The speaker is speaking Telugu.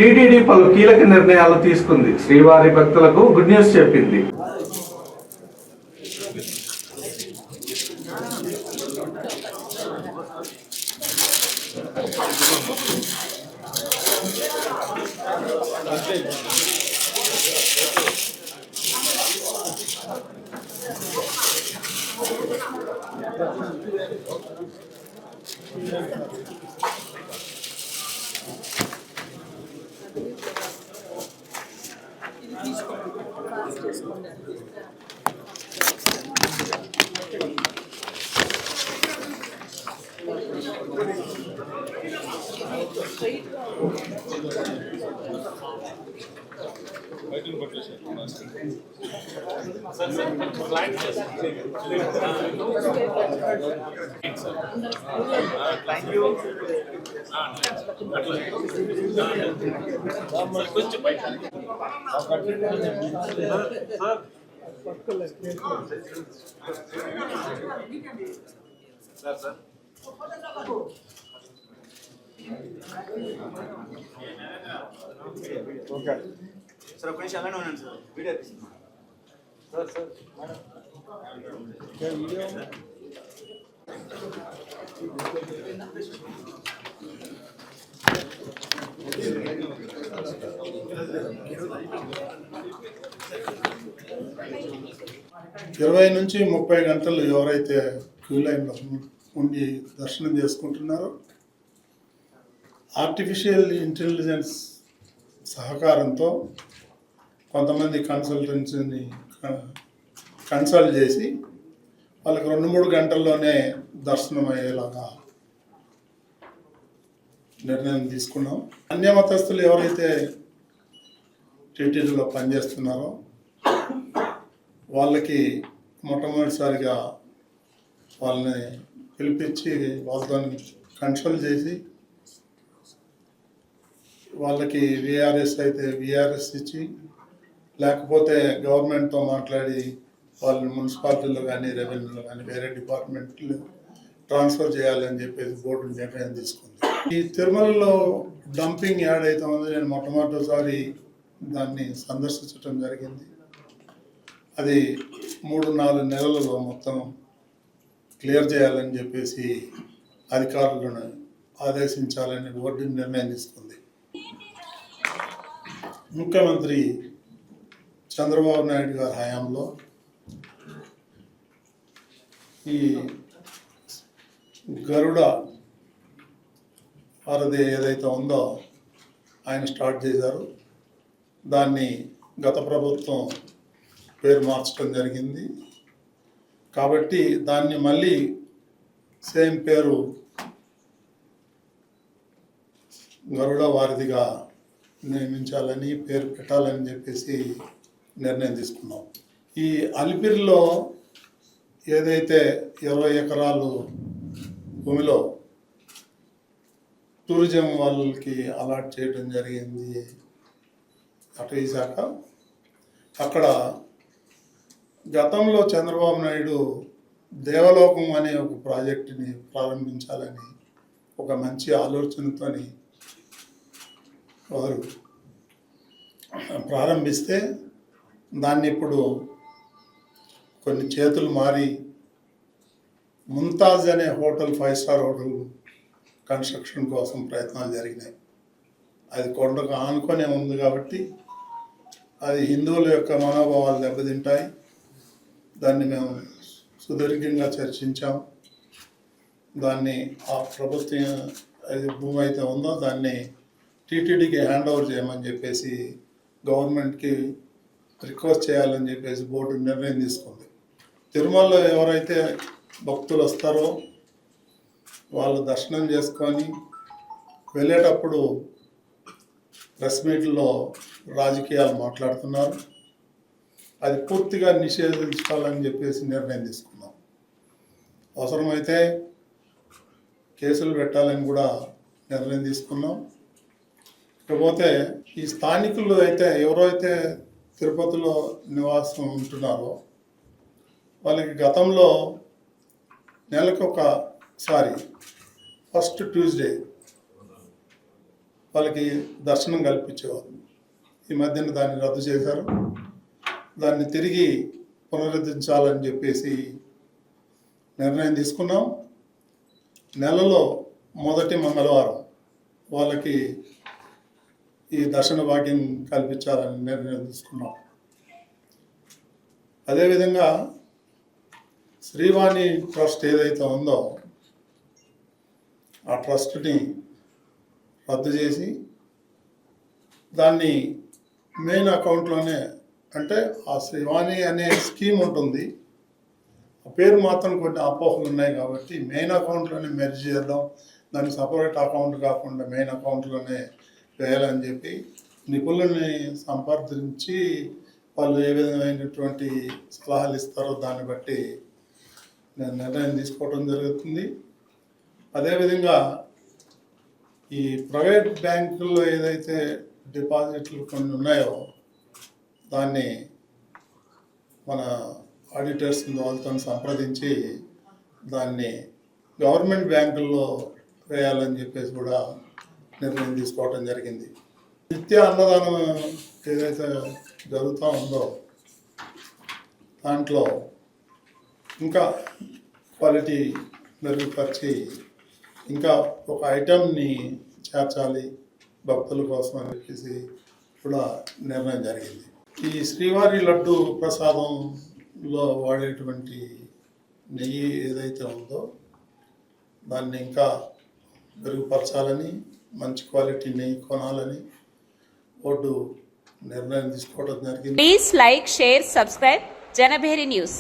టీటీడీ పలు కీలక నిర్ణయాలు తీసుకుంది. శ్రీవారి భక్తులకు గుడ్ న్యూస్ చెప్పింది. सर कोई शाला नहीं सर वीडियो सर सर क्या वीडियो 20 నుంచి 30 గంటలు ఎవరైతే క్యూ లైన్లో ఉండి దర్శనం చేసుకుంటున్నారో ఆర్టిఫిషియల్ ఇంటెలిజెన్స్ సహకారంతో కొంతమంది కన్సల్టెన్సీని కన్సల్ట్ చేసి వాళ్ళకి 2-3 గంటల్లోనే దర్శనం అయ్యేలాగా నిర్ణయం తీసుకున్నాం. అన్య మతస్థులు ఎవరైతే టీటీడీలో పనిచేస్తున్నారో వాళ్ళకి మొట్టమొదటిసారిగా వాళ్ళని పిలిపించి వాళ్ళతో కన్సల్ట్ చేసి వాళ్ళకి విఆర్ఎస్ అయితే విఆర్ఎస్ ఇచ్చి, లేకపోతే గవర్నమెంట్తో మాట్లాడి వాళ్ళని మున్సిపాలిటీలో కానీ రెవెన్యూలో కానీ వేరే డిపార్ట్మెంట్లు ట్రాన్స్ఫర్ చేయాలని చెప్పేసి బోర్డు నిర్ణయం తీసుకుంది. ఈ తిరుమలలో డంపింగ్ యాడ్ అయితే ఉందో నేను మొట్టమొదటిసారి దాన్ని సందర్శించడం జరిగింది. అది 3-4 నెలలలో మొత్తం క్లియర్ చేయాలని చెప్పేసి అధికారులను ఆదేశించాలని బోర్డు నిర్ణయం తీసుకుంది. ముఖ్యమంత్రి చంద్రబాబు నాయుడు గారి హయాంలో ఈ గరుడ వారధి ఏదైతే ఉందో ఆయన స్టార్ట్ చేశారు. దాన్ని గత ప్రభుత్వం పేరు మార్చడం జరిగింది. కాబట్టి దాన్ని మళ్ళీ సేమ్ పేరు గరుడ వారధిగా నియమించాలని, పేరు పెట్టాలని చెప్పేసి నిర్ణయం తీసుకున్నాం. ఈ అలిపిరిలో ఏదైతే 20 ఎకరాలు భూమిలో టూరిజం వాళ్ళకి అలాట్ చేయడం జరిగింది అటవీ శాఖ, అక్కడ గతంలో చంద్రబాబు నాయుడు దేవలోకం అనే ఒక ప్రాజెక్టుని ప్రారంభించాలని ఒక మంచి ఆలోచనతోని వారు ప్రారంభిస్తే దాన్ని ఇప్పుడు కొన్ని చేతులు మారి ముంతాజ్ అనే హోటల్ 5 స్టార్ హోటల్ కన్స్ట్రక్షన్ కోసం ప్రయత్నాలు జరిగినాయి. అది కొండకు ఆనుకొనే ఉంది కాబట్టి అది హిందువుల యొక్క మనోభావాలు దెబ్బతింటాయి. దాన్ని మేము సుదీర్ఘంగా చర్చించాం. దాన్ని ఆ ప్రభుత్వం అది భూమి అయితే ఉందో దాన్ని టీటీడీకి హ్యాండ్ ఓవర్ చేయమని చెప్పేసి గవర్నమెంట్కి రిక్వెస్ట్ చేయాలని చెప్పేసి బోర్డు నిర్ణయం తీసుకుంది. తిరుమలలో ఎవరైతే భక్తులు వస్తారో వాళ్ళు దర్శనం చేసుకొని వెళ్ళేటప్పుడు ప్రెస్ మీట్లో రాజకీయాలు మాట్లాడుతున్నారు. అది పూర్తిగా నిషేధించాలని చెప్పేసి నిర్ణయం తీసుకున్నాం. అవసరమైతే కేసులు పెట్టాలని కూడా నిర్ణయం తీసుకున్నాం. ఇకపోతే ఈ స్థానికులు అయితే ఎవరైతే తిరుపతిలో నివాసం ఉంటున్నారో వాళ్ళకి గతంలో నెలకు ఒకసారి ఫస్ట్ ట్యూస్డే వాళ్ళకి దర్శనం కల్పించేవారు. ఈ మధ్యన దాన్ని రద్దు చేశారు. దాన్ని తిరిగి పునరుద్ధరించాలని చెప్పేసి నిర్ణయం తీసుకున్నాం. నెలలో మొదటి మంగళవారం వాళ్ళకి ఈ దర్శన భాగ్యం కల్పించాలని నిర్ణయం తీసుకున్నాం. అదేవిధంగా శ్రీవాణి ట్రస్ట్ ఏదైతే ఉందో ఆ ట్రస్ట్ని రద్దు చేసి దాన్ని మెయిన్ అకౌంట్లోనే, అంటే ఆ శ్రీవాణి అనే స్కీమ్ ఉంటుంది, ఆ పేరు మాత్రం కొన్ని అపోహలు ఉన్నాయి కాబట్టి మెయిన్ అకౌంట్లోనే మెర్జ్ చేద్దాం, దాన్ని సపరేట్ అకౌంట్ కాకుండా మెయిన్ అకౌంట్లోనే వేయాలని చెప్పి నిపుణుల్ని సంప్రదించి వాళ్ళు ఏ విధమైనటువంటి సలహాలు ఇస్తారో దాన్ని బట్టి నేను నిర్ణయం తీసుకోవడం జరుగుతుంది. అదేవిధంగా ఈ ప్రైవేట్ బ్యాంకుల్లో ఏదైతే డిపాజిట్లు కొన్ని ఉన్నాయో దాన్ని మన ఆడిటర్స్ వాళ్ళతో సంప్రదించి దాన్ని గవర్నమెంట్ బ్యాంకుల్లో వేయాలని చెప్పేసి కూడా నిర్ణయం తీసుకోవటం జరిగింది. నిత్య అన్నదానం ఏదైతే జరుగుతూ ఉందో దాంట్లో ఇంకా క్వాలిటీ మెరుగుపరిచి ఇంకా ఒక ఐటెంని చేర్చాలి భక్తుల కోసం అని చెప్పేసి కూడా నిర్ణయం జరిగింది. ఈ శ్రీవారి లడ్డు ప్రసాదంలో వాడేటువంటి నెయ్యి ఏదైతే ఉందో దాన్ని ఇంకా మెరుగుపరచాలని, మంచి క్వాలిటీ నెయ్యి కొనాలని బోర్డు నిర్ణయం తీసుకోవడం జరిగింది. Please like, share, subscribe Janabheri News.